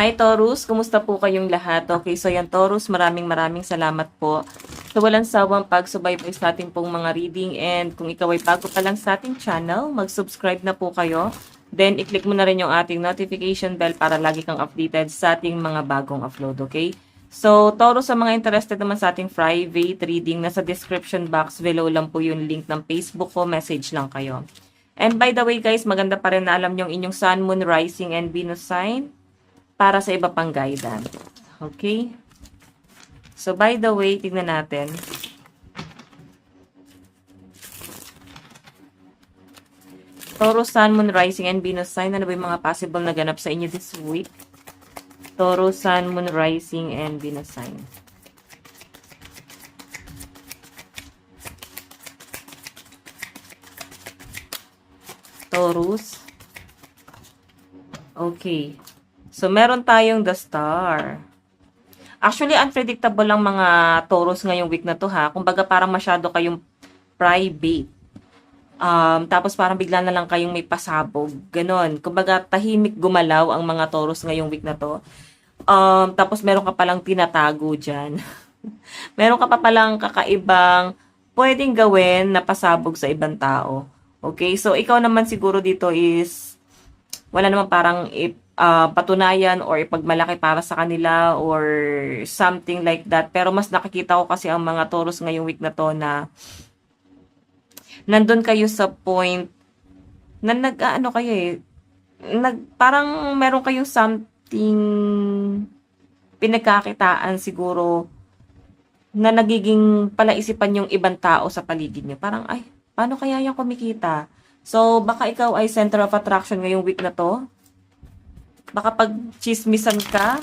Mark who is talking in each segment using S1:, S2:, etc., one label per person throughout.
S1: Hi Taurus, kumusta po kayong lahat? Okay, so yan Taurus, maraming salamat po sa walang sawang pagsubaybay sa ating pong mga reading, and kung ikaw ay bago pa lang sa ating channel, mag-subscribe na po kayo. Then, i-click mo na rin yung ating notification bell para lagi kang updated sa ating mga bagong upload, okay? So, Taurus, sa mga interested naman sa ating private reading, nasa description box below lang po yung link ng Facebook ko, message lang kayo. And by the way guys, maganda pa rin na alam yung inyong Sun, Moon, Rising, and Venus sign para sa iba pang guidance. Okay? So, by the way, tignan natin. Taurus, Sun, Moon, Rising, and Venus sign. Ano ba yung mga possible na ganap sa inyo this week? Taurus, Sun, Moon, Rising, and Venus sign. Taurus. Okay. So, meron tayong the star. Actually, unpredictable lang mga Taurus ngayong week na to ha. Kumbaga parang masyado kayong private. Tapos parang bigla na lang kayong may pasabog. Ganon. Kumbaga tahimik gumalaw ang mga Taurus ngayong week na to. Tapos meron ka palang tinatago dyan. Meron ka pa palang kakaibang pwedeng gawin na pasabog sa ibang tao. Okay? So, ikaw naman siguro dito is wala naman parang patunayan or ipagmalaki para sa kanila or something like that. Pero mas nakikita ko kasi ang mga Taurus ngayong week na to na nandun kayo sa point na nag-ano kayo parang meron kayong something pinagkakitaan siguro na nagiging palaisipan yung ibang tao sa paligid nyo. Parang, ay, paano kaya yung kumikita? So, baka ikaw ay center of attraction ngayong week na to. Baka pag chismisan ka.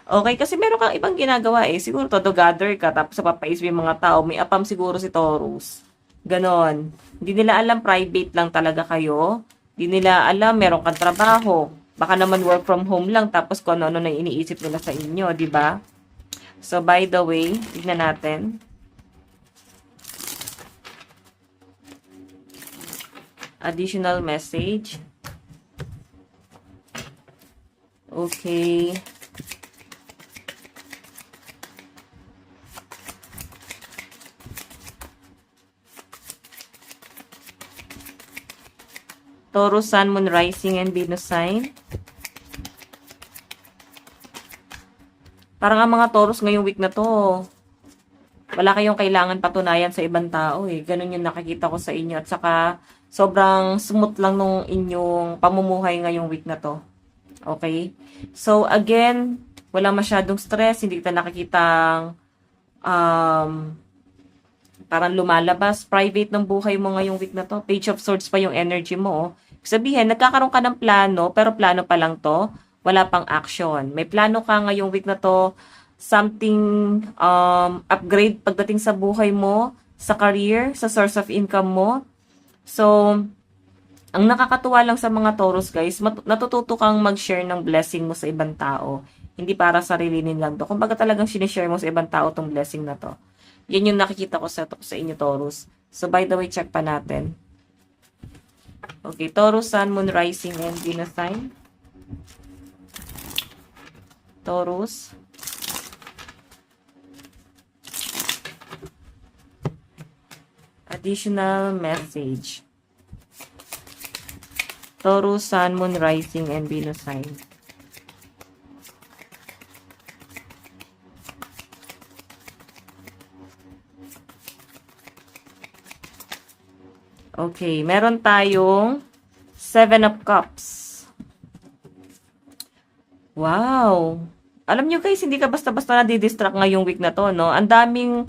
S1: Okay, kasi meron kang ibang ginagawa eh. Siguro todo gather ka, tapos papaisip yung mga tao. May apam siguro si Taurus. Ganon. Hindi nila alam, private lang talaga kayo. Hindi nila alam, meron kang trabaho. Baka naman work from home lang, tapos kung ano na iniisip nila sa inyo, di ba? So, by the way, tignan natin. Additional message. Okay. Taurus, Sun, Moon, Rising, and Venus sign. Parang ang mga Taurus ngayong week na to, wala kayong kailangan patunayan sa ibang tao eh. Ganun yung nakikita ko sa inyo. At saka, sobrang smooth lang nung inyong pamumuhay ngayong week na to. Okay? So, again, wala masyadong stress. Hindi kita nakikitang parang lumalabas. Private ng buhay mo ngayong week na to. Page of Swords pa yung energy mo. Oh. Sabihin, nagkakaroon ka ng plano, pero plano pa lang to. Wala pang action. May plano ka ngayong week na to. Something upgrade pagdating sa buhay mo, sa career, sa source of income mo. So, ang nakakatuwa lang sa mga Taurus guys, natututo kang mag-share ng blessing mo sa ibang tao. Hindi para sarili lang to. Kumbaga talagang sinishare mo sa ibang tao tong blessing na to. Yan yung nakikita ko sa inyo Taurus. So by the way, check pa natin. Okay, Taurus, Sun, Moon, Rising, and Venus sign. Taurus. Additional message. Taurus, Sun, Moon, Rising, and Venus sign. Okay, meron tayong 7 of Cups. Wow! Alam nyo guys, hindi ka basta-basta nadidistract ngayong week na to, no? Ang daming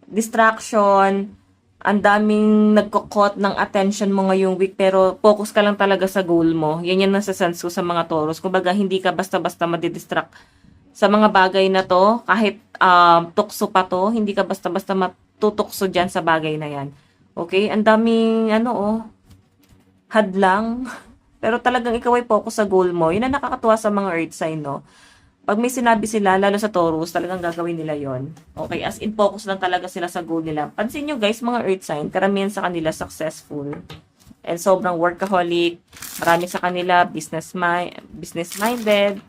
S1: distraction, ang daming nagkukot ng attention mo ngayong week, pero focus ka lang talaga sa goal mo. Yan yung nasa-sense ko sa mga Taurus. Kumbaga, hindi ka basta-basta madidistract sa mga bagay na to. Kahit tukso pa to, hindi ka basta-basta matutukso dyan sa bagay na yan. Okay? Ang daming, hadlang. Pero talagang ikaw ay focus sa goal mo. Yun ang nakakatuwa sa mga earth sign, no? Pag may sinabi sila, lalo sa Taurus, talagang gagawin nila yon. Okay, as in focus lang talaga sila sa goal nila. Pansin nyo guys, mga earth sign, karamihan sa kanila successful. and sobrang workaholic. Marami sa kanila, business-minded.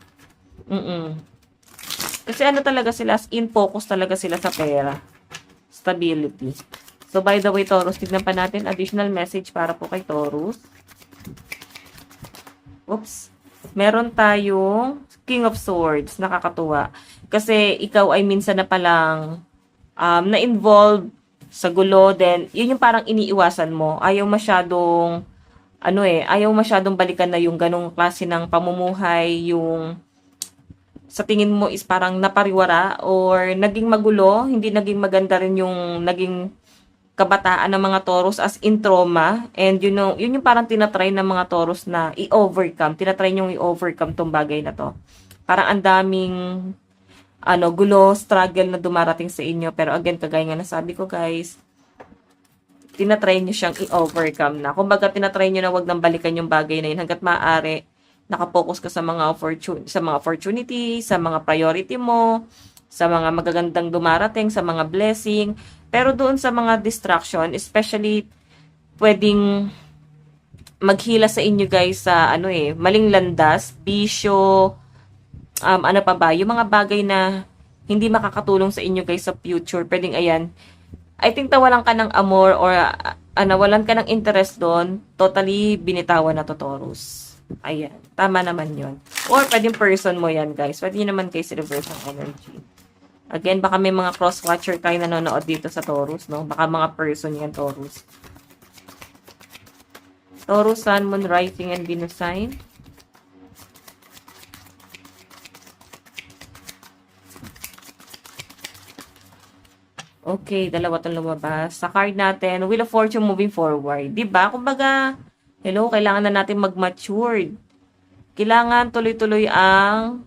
S1: Kasi ano talaga sila, in focus talaga sila sa pera. Stability. So, by the way, Taurus, tignan pa natin additional message para po kay Taurus. Oops. Meron tayong King of Swords. Nakakatuwa. Kasi ikaw ay minsan na palang na-involve sa gulo. Then, yun yung parang iniiwasan mo. Ayaw masyadong, ayaw masyadong balikan na yung ganong klase ng pamumuhay. Yung sa tingin mo is parang napariwara or naging magulo. Hindi naging maganda rin yung naging kabataan ng mga Taurus as in trauma. And yun yung parang tinatry ng mga Taurus na i-overcome. Tinatry yung i-overcome tong bagay na to. Parang ang daming gulo, struggle na dumarating sa inyo. Pero again, kagaya nga nasabi ko guys, tinatry nyo siyang i-overcome na. Kumbaga, tinatry nyo na wag nang balikan yung bagay na yun hanggat maaari. Nakapokus ka sa mga opportunity, sa mga priority mo, sa mga magagandang dumarating, sa mga blessing. Pero doon sa mga distraction, especially pwedeng maghila sa inyo guys sa maling landas, bisyo, ano pa ba, yung mga bagay na hindi makakatulong sa inyo guys sa future. Pwedeng ayan, I think tawalan ka ng amor or nawalan ka ng interest doon, totally binitawan na to Taurus. Ayan, tama naman yon. Or pwedeng person mo yan guys. Pwede naman guys reverse ng energy. Again, baka may mga cross-watcher tayo nanonood dito sa Taurus, no? Baka mga person yan, Taurus. Taurus, Sun, Moon, Rising, and Venus sign. Okay, dalawa itong lumabas. Sa card natin, Wheel of Fortune moving forward. Diba? Kumbaga, hello, kailangan na natin mag-matured. Kailangan tuloy-tuloy ang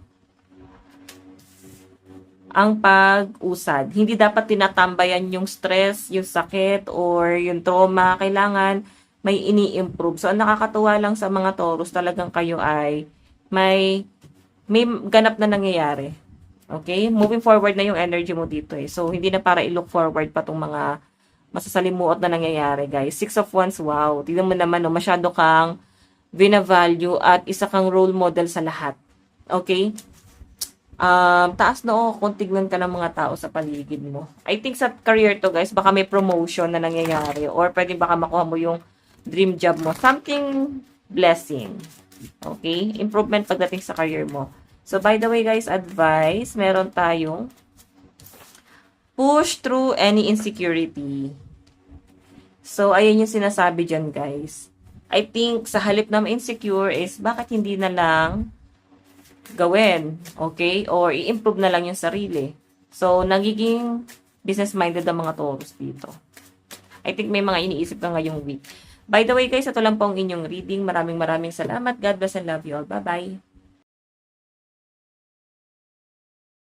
S1: pag-usad. Hindi dapat tinatambayan yung stress, yung sakit, or yung trauma. Kailangan may ini-improve. So, ang nakakatuwa lang sa mga Taurus, talagang kayo ay may ganap na nangyayari. Okay? Moving forward na yung energy mo dito eh. So, hindi na para i-look forward pa tong mga masasalimuot na nangyayari, guys. Six of Wands, wow. Tignan mo naman, no, masyado kang bina-value at isa kang role model sa lahat. Okay? Taas na kung tignan ka ng mga tao sa paligid mo. I think sa career to guys, baka may promotion na nangyayari or pwede baka makuha mo yung dream job mo. Something blessing. Okay? Improvement pagdating sa career mo. So by the way guys, advice, meron tayong push through any insecurity. So ayan yung sinasabi dyan guys. I think sa halip na ma-insecure is bakit hindi na lang gawin, okay? Or i-improve na lang yung sarili. So, nagiging business-minded ang mga Taurus dito. I think may mga iniisip ka ngayong week. By the way guys, ito lang po ang inyong reading. Maraming salamat. God bless and love you all. Bye-bye.